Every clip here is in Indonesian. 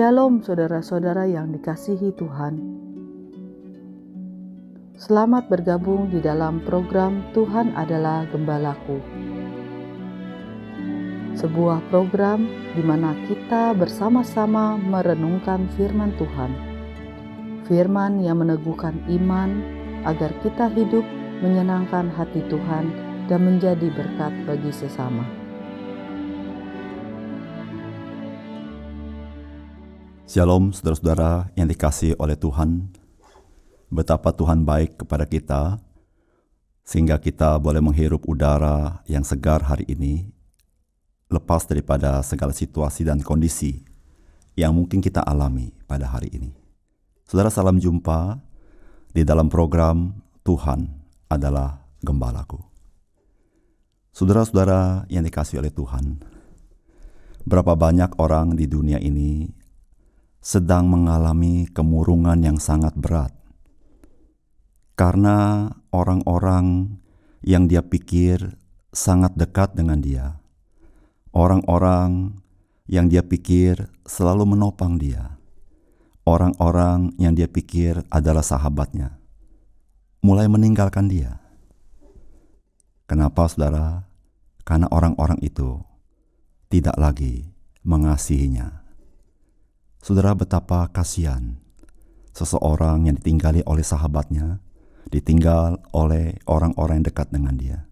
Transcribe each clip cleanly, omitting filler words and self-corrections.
Shalom saudara-saudara yang dikasihi Tuhan. Selamat bergabung di dalam program Tuhan Adalah Gembalaku. Sebuah program di mana kita bersama-sama merenungkan firman Tuhan. Firman yang meneguhkan iman agar kita hidup menyenangkan hati Tuhan dan menjadi berkat bagi sesama. Shalom saudara-saudara yang dikasihi oleh Tuhan. Betapa Tuhan baik kepada kita, sehingga kita boleh menghirup udara yang segar hari ini, lepas daripada segala situasi dan kondisi yang mungkin kita alami pada hari ini. Saudara, salam jumpa di dalam program Tuhan Adalah Gembalaku. Saudara-saudara yang dikasihi oleh Tuhan, berapa banyak orang di dunia ini sedang mengalami kemurungan yang sangat berat karena orang-orang yang dia pikir sangat dekat dengan dia, orang-orang yang dia pikir selalu menopang dia, orang-orang yang dia pikir adalah sahabatnya, mulai meninggalkan dia. Kenapa, saudara? Karena orang-orang itu tidak lagi mengasihinya. Saudara, betapa kasihan seseorang yang ditinggali oleh sahabatnya, ditinggal oleh orang-orang yang dekat dengan dia.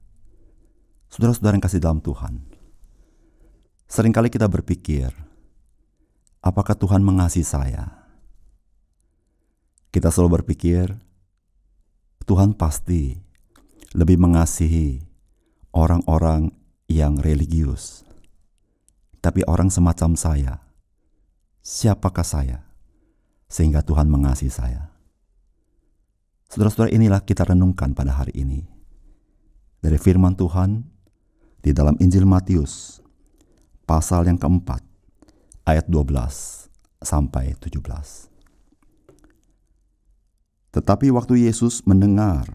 Saudara-saudara yang kasih dalam Tuhan, seringkali kita berpikir, apakah Tuhan mengasihi saya? Kita selalu berpikir, Tuhan pasti lebih mengasihi orang-orang yang religius. Tapi orang semacam saya, siapakah saya sehingga Tuhan mengasihi saya? Saudara-saudara, inilah kita renungkan pada hari ini dari firman Tuhan di dalam Injil Matius pasal yang keempat ayat 12 sampai 17. Tetapi waktu Yesus mendengar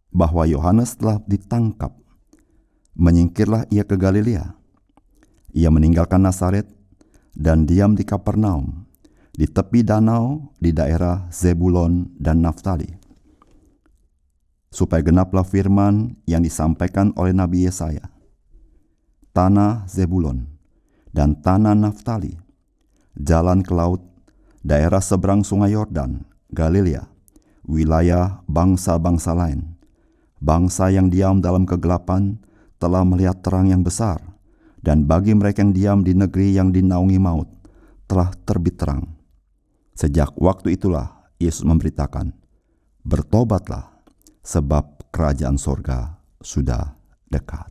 bahwa Yohanes telah ditangkap, menyingkirlah ia ke Galilea. Ia meninggalkan Nazaret dan diam di Kapernaum, di tepi danau di daerah Zebulon dan Naftali, supaya genaplah firman yang disampaikan oleh Nabi Yesaya. Tanah Zebulon dan tanah Naftali, jalan ke laut, daerah seberang sungai Yordan, Galilea, wilayah bangsa-bangsa lain. Bangsa yang diam dalam kegelapan telah melihat terang yang besar, dan bagi mereka yang diam di negeri yang dinaungi maut, telah terbit terang. Sejak waktu itulah Yesus memberitakan, bertobatlah, sebab kerajaan sorga sudah dekat.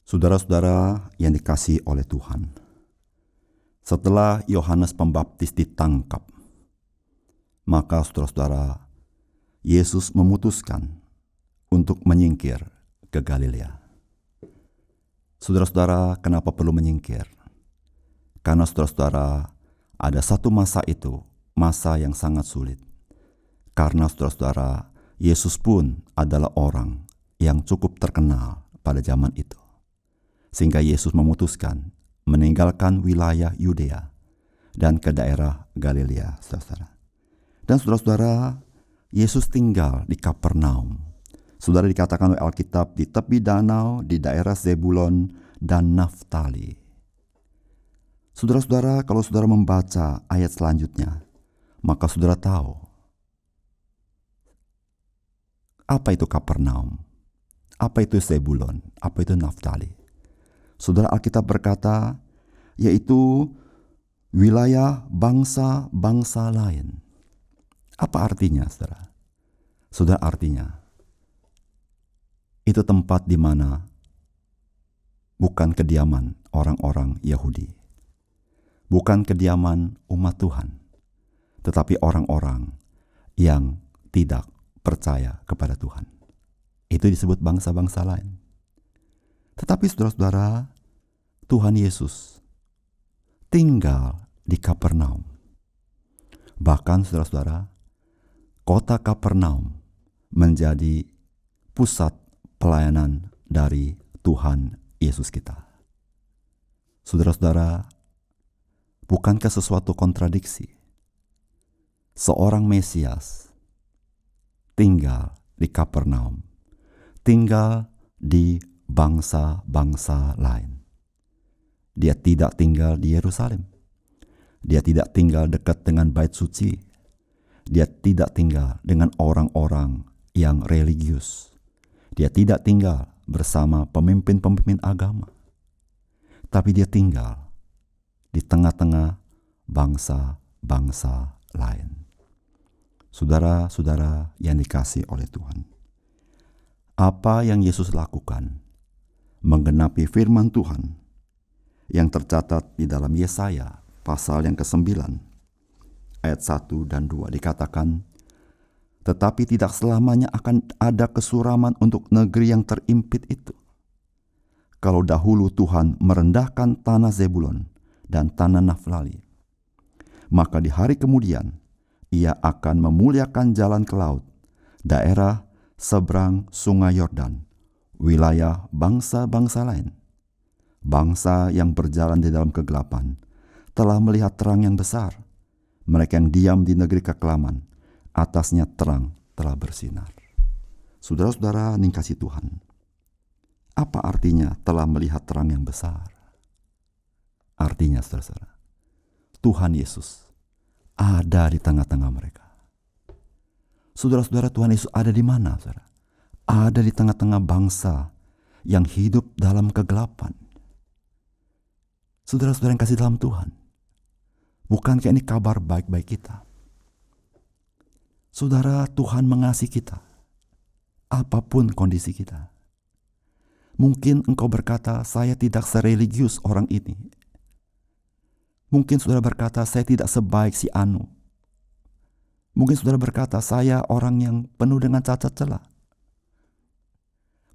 Saudara-saudara yang dikasihi oleh Tuhan, setelah Yohanes Pembaptis ditangkap, maka saudara-saudara, Yesus memutuskan untuk menyingkir ke Galilea. Saudara-saudara, kenapa perlu menyingkir? Karena saudara-saudara, ada satu masa itu, masa yang sangat sulit. Karena saudara-saudara, Yesus pun adalah orang yang cukup terkenal pada zaman itu. Sehingga Yesus memutuskan meninggalkan wilayah Yudea dan ke daerah Galilea, saudara-saudara. Dan saudara-saudara, Yesus tinggal di Kapernaum, Saudara, dikatakan oleh Alkitab, di tepi danau, di daerah Zebulon dan Naftali. Saudara-saudara, kalau saudara membaca ayat selanjutnya, maka saudara tahu apa itu Kapernaum, apa itu Zebulon, apa itu Naftali. Saudara, Alkitab berkata, yaitu wilayah bangsa-bangsa lain. Apa artinya, saudara? Saudara, artinya itu tempat di mana bukan kediaman orang-orang Yahudi, bukan kediaman umat Tuhan, tetapi orang-orang yang tidak percaya kepada Tuhan. Itu disebut bangsa-bangsa lain. Tetapi saudara-saudara, Tuhan Yesus tinggal di Kapernaum. Bahkan saudara-saudara, kota Kapernaum menjadi pusat pelayanan dari Tuhan Yesus kita. Saudara-saudara, bukankah sesuatu kontradiksi? Seorang Mesias tinggal di Kapernaum, tinggal di bangsa-bangsa lain. Dia tidak tinggal di Yerusalem. Dia tidak tinggal dekat dengan bait suci. Dia tidak tinggal dengan orang-orang yang religius. Dia tidak tinggal bersama pemimpin-pemimpin agama. Tapi dia tinggal di tengah-tengah bangsa-bangsa lain. Saudara-saudara yang dikasihi oleh Tuhan, apa yang Yesus lakukan menggenapi firman Tuhan yang tercatat di dalam Yesaya pasal yang ke-9 ayat 1 dan 2 dikatakan, tetapi tidak selamanya akan ada kesuraman untuk negeri yang terimpit itu. Kalau dahulu Tuhan merendahkan tanah Zebulon dan tanah Naftali, maka di hari kemudian Ia akan memuliakan jalan ke laut, daerah seberang sungai Yordan, wilayah bangsa-bangsa lain. Bangsa yang berjalan di dalam kegelapan telah melihat terang yang besar. Mereka yang diam di negeri kekelaman, atasnya terang telah bersinar. Saudara-saudara yang dikasihi Tuhan, apa artinya telah melihat terang yang besar? Artinya, saudara-saudara, Tuhan Yesus ada di tengah-tengah mereka. Saudara-saudara, Tuhan Yesus ada di mana, saudara? Ada di tengah-tengah bangsa yang hidup dalam kegelapan. Saudara-saudara yang kasih dalam Tuhan, bukankah ini kabar baik-baik kita? Saudara, Tuhan mengasihi kita, apapun kondisi kita. Mungkin engkau berkata, saya tidak sereligius orang ini. Mungkin saudara berkata, saya tidak sebaik si Anu. Mungkin saudara berkata, saya orang yang penuh dengan cacat celah.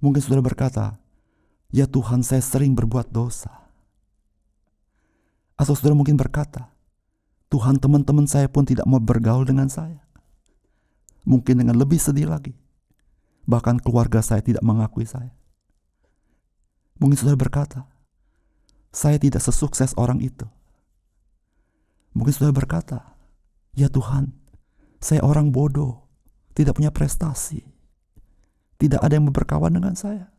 Mungkin saudara berkata, ya Tuhan, saya sering berbuat dosa. Atau saudara mungkin berkata, Tuhan, teman-teman saya pun tidak mau bergaul dengan saya. Mungkin dengan lebih sedih lagi, bahkan keluarga saya tidak mengakui saya. Mungkin saudara berkata, saya tidak sesukses orang itu. Mungkin saudara berkata, ya Tuhan, saya orang bodoh, tidak punya prestasi, tidak ada yang berkawan dengan saya.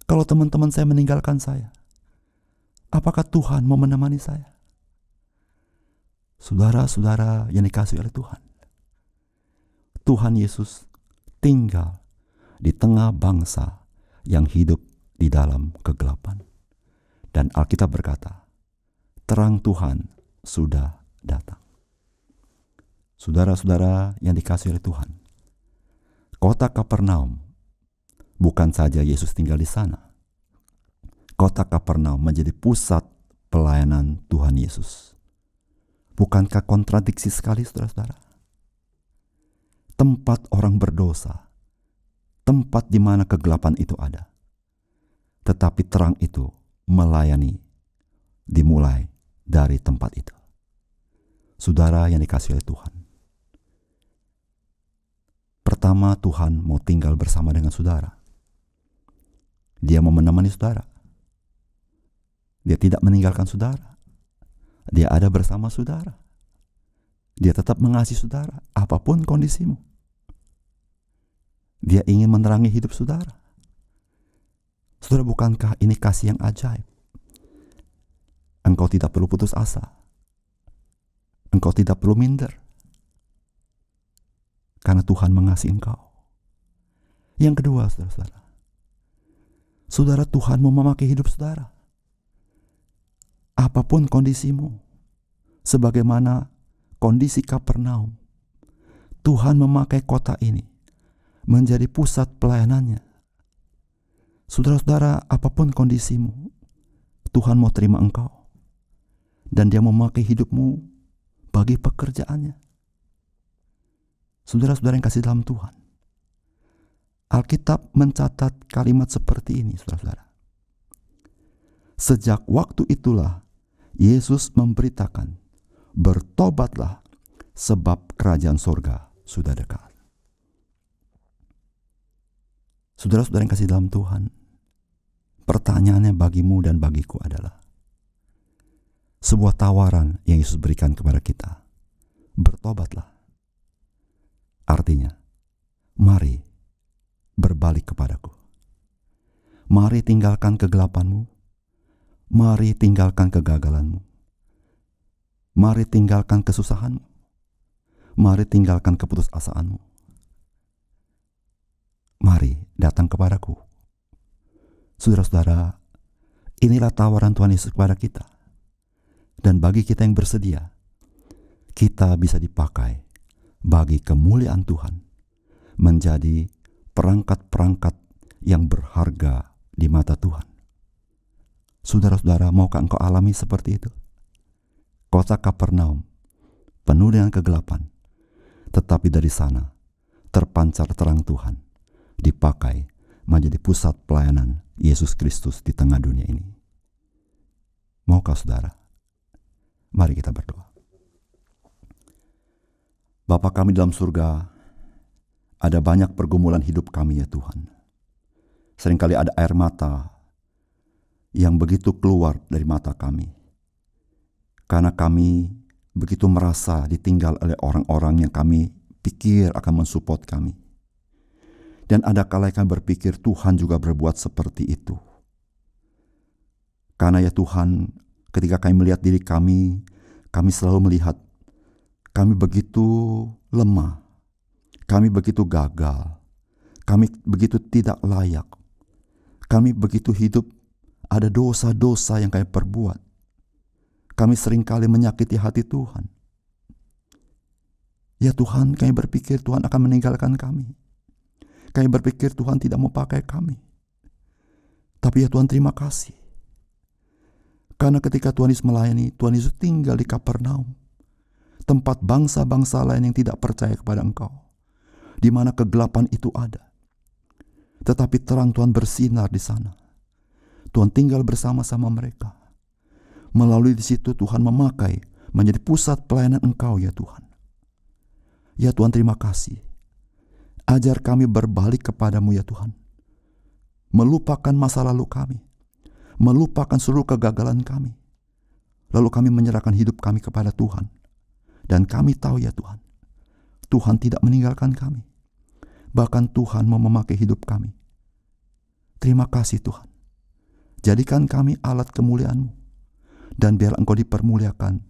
Kalau teman-teman saya meninggalkan saya, apakah Tuhan mau menemani saya? Saudara-saudara yang dikasihi oleh Tuhan, Tuhan Yesus tinggal di tengah bangsa yang hidup di dalam kegelapan. Dan Alkitab berkata, terang Tuhan sudah datang. Saudara-saudara yang dikasihi oleh Tuhan, kota Kapernaum bukan saja Yesus tinggal di sana. Kota Kapernaum menjadi pusat pelayanan Tuhan Yesus. Bukankah kontradiksi sekali, saudara-saudara? Tempat orang berdosa, tempat di mana kegelapan itu ada. Tetapi terang itu melayani, dimulai dari tempat itu. Saudara yang dikasihi oleh Tuhan, pertama, Tuhan mau tinggal bersama dengan saudara. Dia mau menemani saudara. Dia tidak meninggalkan saudara. Dia ada bersama saudara. Dia tetap mengasihi saudara, apapun kondisimu. Dia ingin menerangi hidup saudara. Saudara, bukankah ini kasih yang ajaib? Engkau tidak perlu putus asa. Engkau tidak perlu minder. Karena Tuhan mengasihi engkau. Yang kedua, saudara-saudara. Saudara, Tuhan mau memakai hidup saudara. Apapun kondisimu, sebagaimana kondisi Kapernaum, Tuhan memakai kota ini menjadi pusat pelayanannya. Saudara-saudara, apapun kondisimu, Tuhan mau terima engkau. Dan Dia memakai hidupmu bagi pekerjaannya. Saudara-saudara yang kasih dalam Tuhan, Alkitab mencatat kalimat seperti ini, saudara-saudara. Sejak waktu itulah Yesus memberitakan, bertobatlah sebab kerajaan sorga sudah dekat. Saudara-saudara yang kasih dalam Tuhan, pertanyaannya bagimu dan bagiku adalah sebuah tawaran yang Yesus berikan kepada kita. Bertobatlah. Artinya, mari berbalik kepadaku. Mari tinggalkan kegelapanmu. Mari tinggalkan kegagalanmu. Mari tinggalkan kesusahanmu. Mari tinggalkan keputusasaanmu. Mari datang kepadaku. Saudara-saudara, inilah tawaran Tuhan Yesus kepada kita. Dan bagi kita yang bersedia, kita bisa dipakai bagi kemuliaan Tuhan, menjadi perangkat-perangkat yang berharga di mata Tuhan. Saudara-saudara, maukah engkau alami seperti itu? Kota Kapernaum penuh dengan kegelapan, tetapi dari sana terpancar terang Tuhan, dipakai menjadi pusat pelayanan Yesus Kristus di tengah dunia ini. Maukah saudara? Mari kita berdoa. Bapa kami dalam surga, ada banyak pergumulan hidup kami ya Tuhan. Seringkali ada air mata yang begitu keluar dari mata kami, karena kami begitu merasa ditinggal oleh orang-orang yang kami pikir akan mensupport kami. Dan ada kala kami berpikir Tuhan juga berbuat seperti itu. Karena ya Tuhan, ketika kami melihat diri kami selalu melihat kami begitu lemah, kami begitu gagal, kami begitu tidak layak, kami begitu hidup ada dosa-dosa yang kami perbuat. Kami seringkali menyakiti hati Tuhan. Ya Tuhan, kami berpikir Tuhan akan meninggalkan kami. Kami berpikir Tuhan tidak mau pakai kami. Tapi ya Tuhan, terima kasih. Karena ketika Tuhan Yesus melayani, Tuhan Yesus tinggal di Kapernaum, tempat bangsa-bangsa lain yang tidak percaya kepada Engkau, di mana kegelapan itu ada. Tetapi terang Tuhan bersinar di sana. Tuhan tinggal bersama-sama mereka. Melalui di situ Tuhan memakai menjadi pusat pelayanan Engkau ya Tuhan. Ya Tuhan, terima kasih. Ajar kami berbalik kepadamu ya Tuhan. Melupakan masa lalu kami. Melupakan seluruh kegagalan kami. Lalu kami menyerahkan hidup kami kepada Tuhan. Dan kami tahu ya Tuhan, Tuhan tidak meninggalkan kami. Bahkan Tuhan mau memakai hidup kami. Terima kasih Tuhan. Jadikan kami alat kemuliaan-Mu. Dan biar Engkau dipermuliakan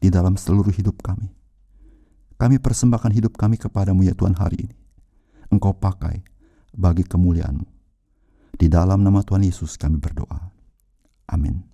di dalam seluruh hidup kami. Kami persembahkan hidup kami kepadamu ya Tuhan hari ini. Engkau pakai bagi kemuliaan-Mu. Di dalam nama Tuhan Yesus kami berdoa. Amin.